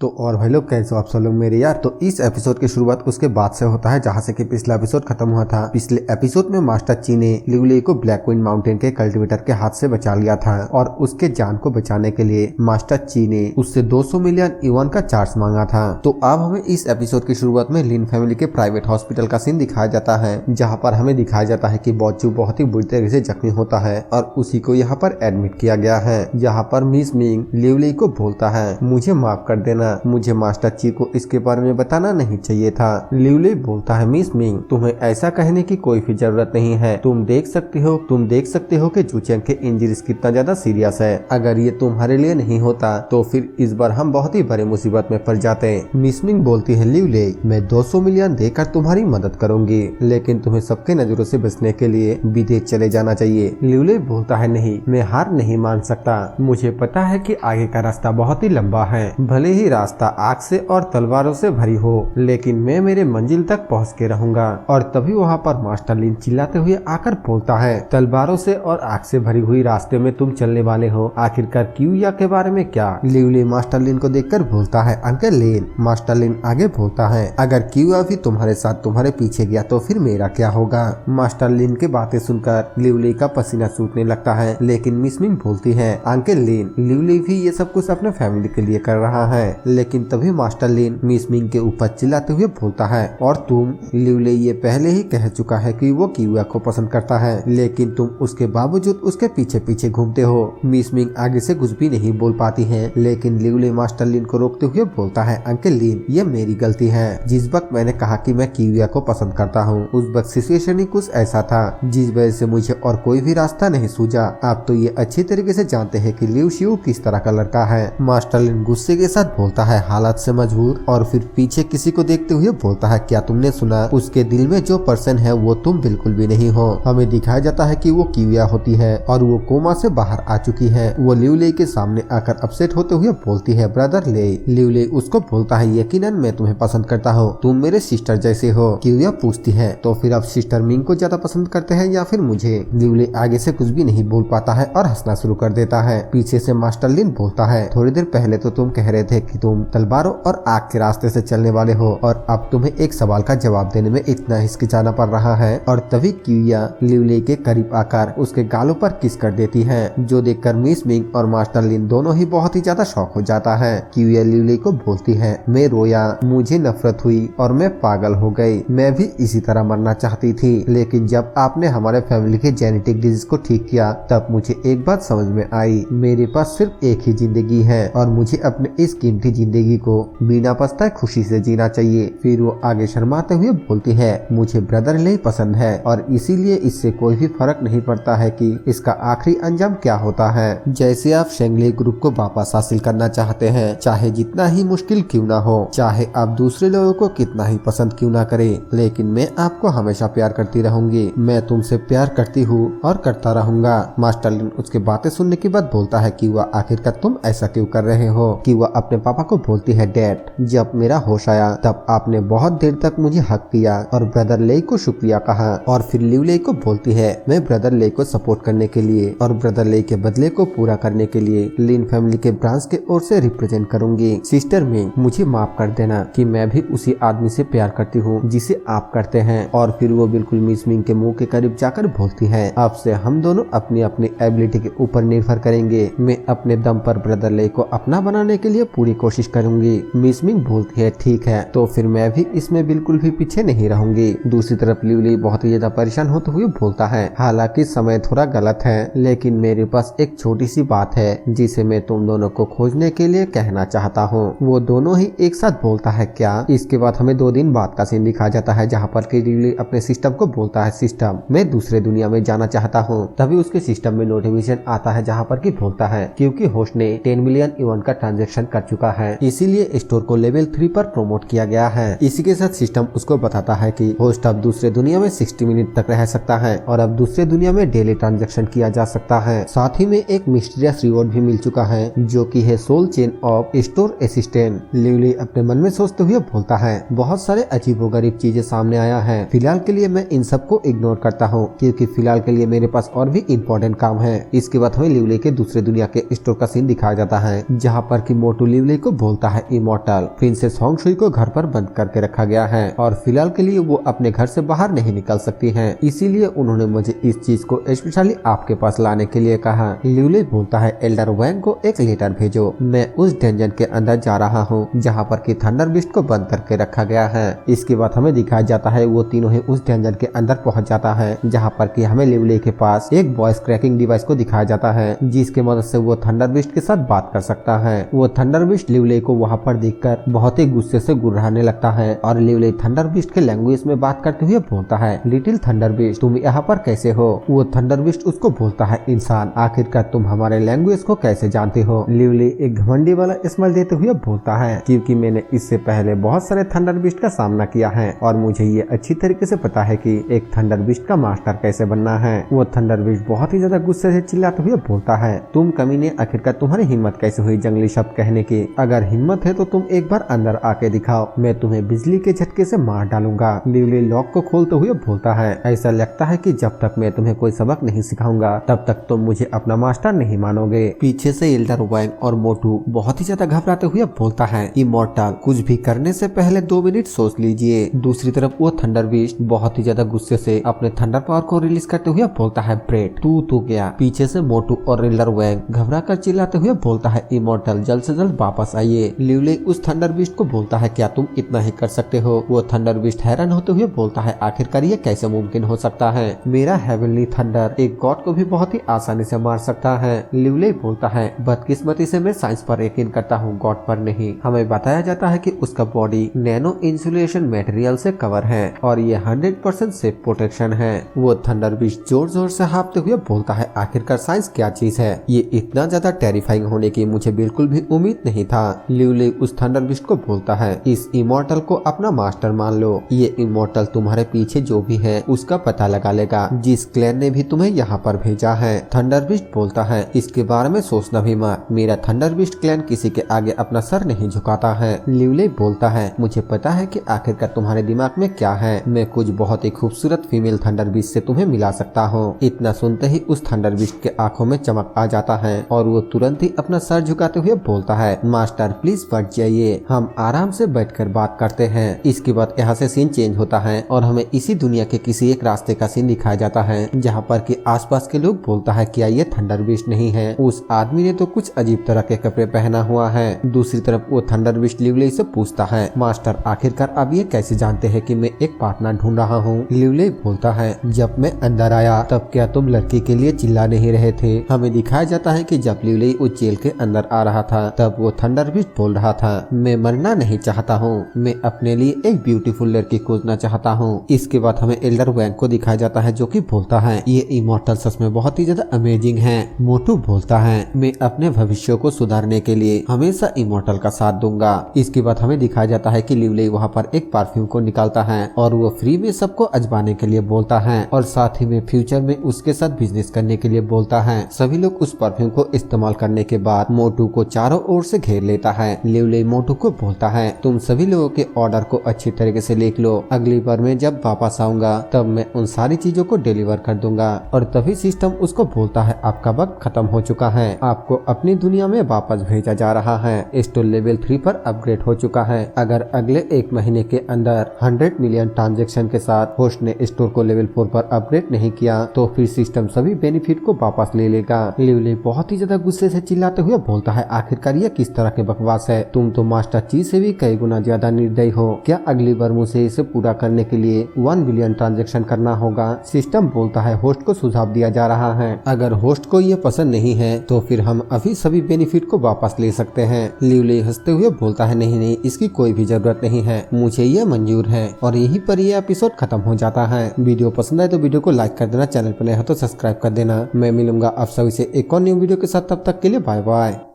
तो और भाई लोग कैसे हो आप सब लोग मेरे यार। तो इस एपिसोड की शुरुआत उसके बाद से होता है जहां से कि पिछला एपिसोड खत्म हुआ था। पिछले एपिसोड में मास्टर ची ने लिवली को ब्लैक क्वीन माउंटेन के कल्टीवेटर के हाथ से बचा लिया था और उसके जान को बचाने के लिए मास्टर ची ने उससे 200 मिलियन इवन का चार्ज मांगा था। तो अब हमें इस एपिसोड की शुरुआत में लिन फैमिली के प्राइवेट हॉस्पिटल का सीन दिखाया जाता है, जहाँ पर हमें दिखाया जाता है कि बॉचू बहुत ही बुरी तरीके से जख्मी होता है और उसी को यहाँ पर एडमिट किया गया है। यहाँ पर मिस मिंग लिवली को बोलता है, मुझे माफ कर देना, मुझे मास्टर ची को इसके बारे में बताना नहीं चाहिए था। लिवली बोलता है, मिस मिंग तुम्हें ऐसा कहने की कोई भी जरूरत नहीं है। तुम देख सकते हो कि जूचेंग के इंजरीज कितना ज्यादा सीरियस है। अगर ये तुम्हारे लिए नहीं होता तो फिर इस बार हम बहुत ही बड़ी मुसीबत में पड़ जाते। मिस मिंग बोलती है, लिवली मैं 200 मिलियन देकर तुम्हारी मदद करूंगी, लेकिन तुम्हें सबके नजरों से बचने के लिए विदेश चले जाना चाहिए। लिवली बोलता है, नहीं, मैं हार नहीं मान सकता। मुझे पता है कि आगे का रास्ता बहुत ही लंबा है, भले ही रास्ता आग से और तलवारों से भरी हो, लेकिन मैं मेरे मंजिल तक पहुंच के रहूंगा। और तभी वहाँ पर मास्टर लिन चिल्लाते हुए आकर बोलता है, तलवारों से और आग से भरी हुई रास्ते में तुम चलने वाले हो, आखिरकार क्यूया के बारे में क्या? लिवली मास्टर लिन को देखकर बोलता है, अंकल लिन। मास्टर लिन आगे बोलता है, अगर क्यूया भी तुम्हारे साथ तुम्हारे पीछे गया तो फिर मेरा क्या होगा? मास्टर लिन की बातें सुनकर लिवली का पसीना सूखने लगता है, लेकिन मिस मिंग बोलती है, अंकल लिन, लिवली भी ये सब कुछ अपने फैमिली के लिए कर रहा है। लेकिन तभी मास्टर लिन मिस मिंग के ऊपर चिल्लाते हुए बोलता है, और तुम? लिवली ये पहले ही कह चुका है कि वो क्यूया को पसंद करता है, लेकिन तुम उसके बावजूद उसके पीछे पीछे घूमते हो। मिस मिंग आगे से कुछ भी नहीं बोल पाती है, लेकिन लिवली मास्टर लिन को रोकते हुए बोलता है, अंकल लिन, ये मेरी गलती है। जिस वक्त मैंने कहा कि मैं क्यूया को पसंद करता हूँ, उस वक्त सिचुएशन ही कुछ ऐसा था जिस वजह से मुझे और कोई भी रास्ता नहीं सूझा। आप तो ये अच्छी तरीके से जानते हैं कि लिव शिव किस तरह का लड़का है। मास्टर लिन गुस्से के साथ बोलता है, हालात से मजबूर, और फिर पीछे किसी को देखते हुए बोलता है, क्या तुमने सुना? उसके दिल में जो पर्सन है वो तुम बिल्कुल भी नहीं हो। हमें दिखाया जाता है कि वो क्यूया होती है और वो कोमा से बाहर आ चुकी है। वो लिवली के सामने आकर अपसेट होते हुए बोलती है, ब्रदर ले। लिवली उसको बोलता है, यकीनन मैं तुम्हें पसंद करता हूँ, तुम मेरे सिस्टर जैसे हो। क्यूया पूछती है, तो फिर आप सिस्टर मिंग को ज्यादा पसंद करते हैं या फिर मुझे? लिवली आगे से कुछ भी नहीं बोल पाता है और हंसना शुरू कर देता है। पीछे से मास्टर लिन बोलता है, थोड़ी देर पहले तो तुम कह रहे थे कि तुम तलवारों और आग के रास्ते से चलने वाले हो, और अब तुम्हें एक सवाल का जवाब देने में इतना हिचकिचाना पड़ रहा है। और तभी क्यूया लिवली के करीब आकर उसके गालों पर किस कर देती है, जो देखकर मिस मिंग और मास्टर लिन दोनों ही बहुत ही ज्यादा शॉक हो जाता है। क्यूया लिवली को बोलती है, मैं रोया, मुझे नफरत हुई और मैं पागल हो गई। मैं भी इसी तरह मरना चाहती थी, लेकिन जब आपने हमारे फैमिली के जेनेटिक डिजीज को ठीक किया तब मुझे एक बात समझ में आई, मेरे पास सिर्फ एक ही जिंदगी है और मुझे अपने इस कीमती जिंदगी को बिना पछताए खुशी से जीना चाहिए। फिर वो आगे शर्माते हुए बोलती है, मुझे ब्रदर ले पसंद है और इसीलिए इससे कोई भी फर्क नहीं पड़ता है कि इसका आखिरी अंजाम क्या होता है। जैसे आप शेंगले ग्रुप को वापस हासिल करना चाहते हैं, चाहे जितना ही मुश्किल क्यों ना हो, चाहे आप दूसरे लोगों को कितना ही पसंद क्यों ना करें, लेकिन मैं आपको हमेशा प्यार करती रहूंगी। मैं तुमसे प्यार करती हूँ और करता रहूंगा। मास्टर लिन उसके बातें सुनने के बाद बोलता है कि वह आखिरकार तुम ऐसा क्यों कर रहे हो? कि वह अपने पापा को बोलती है, डैड, जब मेरा होश आया तब आपने बहुत देर तक मुझे हक किया और ब्रदर ले को शुक्रिया कहा। और फिर लिवली को बोलती है, मैं ब्रदर ले को सपोर्ट करने के लिए और ब्रदर ले के बदले को पूरा करने के लिए लिन फैमिली के ब्रांच के ओर से रिप्रेजेंट करूंगी। सिस्टर मिंग, मुझे माफ कर देना कि मैं भी उसी आदमी से प्यार करती हूँ जिसे आप करते हैं। और फिर वो बिल्कुल मिस मिंग के मुंह के करीब जाकर बोलती है, अब से हम दोनों अपनी अपनी एबिलिटी के ऊपर निर्भर करेंगे। मैं अपने दम पर ब्रदर ले को अपना बनाने के लिए पूरी कोशिश करूंगी। मिस मिंग बोलती है, ठीक है, तो फिर मैं भी इसमें बिल्कुल भी पीछे नहीं रहूंगी। दूसरी तरफ लिवली बहुत ही ज्यादा परेशान होते हुए बोलता है, हालांकि समय थोड़ा गलत है, लेकिन मेरे पास एक छोटी सी बात है जिसे मैं तुम दोनों को खोजने के लिए कहना चाहता हूँ। वो दोनों ही एक साथ बोलता है, क्या? इसके बाद हमें 2 दिन बाद का सीन दिखाया जाता है, जहाँ पर कि लिवली अपने सिस्टम को बोलता है, सिस्टम, मैं दूसरे दुनिया में जाना चाहता हूँ। तभी उसके सिस्टम में नोटिफिकेशन आता है, जहाँ पर कि बोलता है, क्योंकि होस्ट ने 10 मिलियन इवन का ट्रांजैक्शन कर चुका है, इसीलिए स्टोर को लेवल 3 पर प्रमोट किया गया है। इसी के साथ सिस्टम उसको बताता है कि होस्ट अब दूसरे दुनिया में 60 मिनट तक रह सकता है और अब दूसरे दुनिया में डेली ट्रांजैक्शन किया जा सकता है। साथ ही में एक मिस्टीरियस रिवॉर्ड भी मिल चुका है, जो कि है sole chain of store assistant. Lively अपने मन में सोचते हुए बोलता है, बहुत सारे अजीबोगरीब चीजें सामने आया है, फिलहाल के लिए मैं इन सबको इग्नोर करता हूँ, क्योंकि फिलहाल के लिए मेरे पास और भी इम्पोर्टेंट काम है। इसके बाद हमें लिवली के दूसरे दुनिया के स्टोर का सीन दिखाया जाता है, जहाँ पर कि मोटू लिवली को बोलता है इमॉर्टल, प्रिंसेस होंगशुई को घर पर बंद करके रखा गया है और फिलहाल के लिए वो अपने घर से बाहर नहीं निकल सकती हैं, इसीलिए उन्होंने मुझे इस चीज को स्पेशली आपके पास लाने के लिए कहा। लिवले बोलता है एल्डर वैंग को एक लेटर भेजो, मैं उस डंजन के अंदर जा रहा हूँ जहाँ पर कि थंडर बिस्ट को बंद करके रखा गया है। इसके बाद हमें दिखाया जाता है वो तीनों ही उस डंजन के अंदर पहुँच जाता है जहाँ पर कि हमें लिवले के पास एक वॉइस क्रैकिंग डिवाइस को दिखाया जाता है जिसके मदद से वो थंडर बिस्ट के साथ बात कर सकता है। वो थंडर बिस्ट लिवले को वहाँ पर देखकर बहुत ही गुस्से से गुर्राने लगता है और लिवले थंडर बिस्ट के लैंग्वेज में बात करते हुए बोलता है लिटिल थंडर बिस्ट तुम यहाँ पर कैसे हो। वो थंडर बिस्ट उसको बोलता है इंसान आखिरकार तुम हमारे लैंग्वेज को कैसे जानते हो। लिवले एक घमंडी वाला स्माइल देते हुए बोलता है क्योंकि मैंने इससे पहले बहुत सारे थंडर बिस्ट का सामना किया है और मुझे ये अच्छी तरीके से पता है कि एक थंडर बिस्ट का मास्टर कैसे बनना है। वो थंडर बिस्ट बहुत ही ज्यादा गुस्से से चिल्लाते हुए बोलता है तुम कमीने आखिरकार तुम्हारी हिम्मत कैसे हुई जंगली शब्द कहने की, अगर हिम्मत है तो तुम एक बार अंदर आके दिखाओ, मैं तुम्हें बिजली के झटके से मार डालूंगा। लिवले लॉक को खोलते हुए बोलता है ऐसा लगता है कि जब तक मैं तुम्हें कोई सबक नहीं सिखाऊंगा तब तक तुम मुझे अपना मास्टर नहीं मानोगे। पीछे से एल्डर वैंग और मोटू बहुत ही ज्यादा घबराते हुए बोलता है इमॉर्टल कुछ भी करने से पहले 2 मिनट सोच लीजिए। दूसरी तरफ वो थंडर बिस्ट बहुत ही ज्यादा गुस्से से अपने थंडर पावर को रिलीज करते हुए बोलता है ब्रेड तू तो गया। पीछे से मोटू और एल्डर वैंग घबरा कर चिल्लाते हुए बोलता है इमॉर्टल जल्द से जल्द वापस आइए। लिवले उस थंडर बिस्ट को बोलता है क्या तुम इतना ही कर सकते हो। वो थंडर बिस्ट हैरान होते हुए बोलता है आखिरकार ये कैसे मुमकिन हो सकता है, मेरा हेवनली थंडर एक गॉड को भी बहुत ही आसानी से मार सकता है। लिवले बोलता है बदकिस्मती से मैं साइंस पर यकीन करता हूँ गॉड पर नहीं। हमें बताया जाता है कि उसका बॉडी नैनो इंसुलेशन मटेरियल से कवर है और ये 100% सेफ प्रोटेक्शन है। वो थंडर बिस्ट जोर जोर से हाँफते हुए बोलता है आखिरकार साइंस क्या चीज है, ये इतना ज्यादा टेरिफाइंग होने की मुझे बिल्कुल भी उम्मीद नहीं था। लिवले उस थंडर बिस्ट को बोलता है इस इमॉर्टल को अपना मास्टर मान लो, ये इमॉर्टल तुम्हारे पीछे जो भी है उसका पता लगा लेगा जिस क्लैन ने भी तुम्हें यहाँ पर भेजा है। थंडर बिस्ट बोलता है इसके बारे में सोचना भी मत, मेरा थंडर बिस्ट क्लैन किसी के आगे अपना सर नहीं झुकाता है। लिवले बोलता है मुझे पता है कि आखिरकार तुम्हारे दिमाग में क्या है, मैं कुछ बहुत ही खूबसूरत फीमेल थंडर बिस्ट से तुम्हें मिला सकता हूँ। इतना सुनते ही उस थंडर बिस्ट के आंखों में चमक आ जाता है और वो तुरंत ही अपना सर झुकाते हुए बोलता है मास्टर प्लीज बैठ जाइए, हम आराम से बैठकर बात करते हैं। इसके बाद यहाँ से सीन चेंज होता है और हमें इसी दुनिया के किसी एक रास्ते का सीन दिखाया जाता है जहाँ पर कि आसपास के लोग बोलता है क्या ये थंडर बिस्ट नहीं है, उस आदमी ने तो कुछ अजीब तरह के कपड़े पहना हुआ है। दूसरी तरफ वो थंडर बिस्ट लिवले से पूछता है मास्टर आखिरकार आप ये कैसे जानते हैं कि मैं एक पार्टनर ढूंढ रहा हूँ। लिवले बोलता है जब मैं अंदर आया तब क्या तुम लड़की के लिए चिल्ला नहीं रहे थे। हमें दिखाया जाता है कि जब लिवले उस जेल के अंदर आ रहा था तब वो थंडर बिस्ट बोल रहा था मैं मरना नहीं चाहता हूँ, मैं अपने लिए एक ब्यूटीफुल लड़की खोजना चाहता हूँ। इसके बाद हमें एल्डर वैंग को दिखाया जाता है जो कि बोलता है ये इमॉर्टल सच में बहुत ही ज्यादा अमेजिंग है। मोटू बोलता है मैं अपने भविष्य को सुधारने के लिए हमेशा इमॉर्टल का साथ दूंगा। इसके बाद हमें दिखाया जाता है कि लिवले वहाँ पर एक परफ्यूम को निकालता है और वो फ्री में सबको अजमाने के लिए बोलता है और साथ ही में फ्यूचर में उसके साथ बिजनेस करने के लिए बोलता है। सभी लोग उस परफ्यूम को इस्तेमाल करने के बाद मोटू को चारों ओर से घेर लेता है। लिवले मोटू को बोलता है तुम सभी लोगों के ऑर्डर को अच्छी तरीके से लिख लो, अगली बार मैं जब वापस आऊंगा तब मैं उन सारी चीजों को डिलीवर कर दूंगा। और तभी सिस्टम उसको बोलता है आपका वक्त खत्म हो चुका है, आपको अपनी दुनिया में वापस भेजा जा रहा है। स्टोर लेवल 3 पर अपग्रेड हो चुका है। अगर अगले 1 महीने के अंदर 100 मिलियन ट्रांजैक्शन के साथ होस्ट ने स्टोर को लेवल 4 पर अपग्रेड नहीं किया तो फिर सिस्टम सभी बेनिफिट को वापस ले लेगा। लिवले बहुत ही ज्यादा गुस्से से चिल्लाते हुए बोलता है आखिरकार ये किस तरह के बकवास है, तुम तो मास्टर चीज से भी कई गुना ज्यादा निर्दयी हो, क्या अगली बार मुझे इसे पूरा करने के लिए 1 बिलियन ट्रांजैक्शन करना होगा। सिस्टम बोलता है होस्ट को सुझाव दिया जा रहा है, अगर होस्ट को ये पसंद नहीं है तो फिर हम अभी सभी बेनिफिट को वापस ले सकते हैं। लिवले हंसते हुए बोलता है नहीं नहीं इसकी कोई भी जरूरत नहीं है, मुझे ये मंजूर है। और यहीं पर ये एपिसोड खत्म हो जाता है। वीडियो पसंद आए तो वीडियो को लाइक कर देना, चैनल पर नया हो तो सब्सक्राइब कर देना। मैं मिलूंगा आप सभी से एक और न्यू वीडियो के साथ, तब तक के लिए बाय बाय।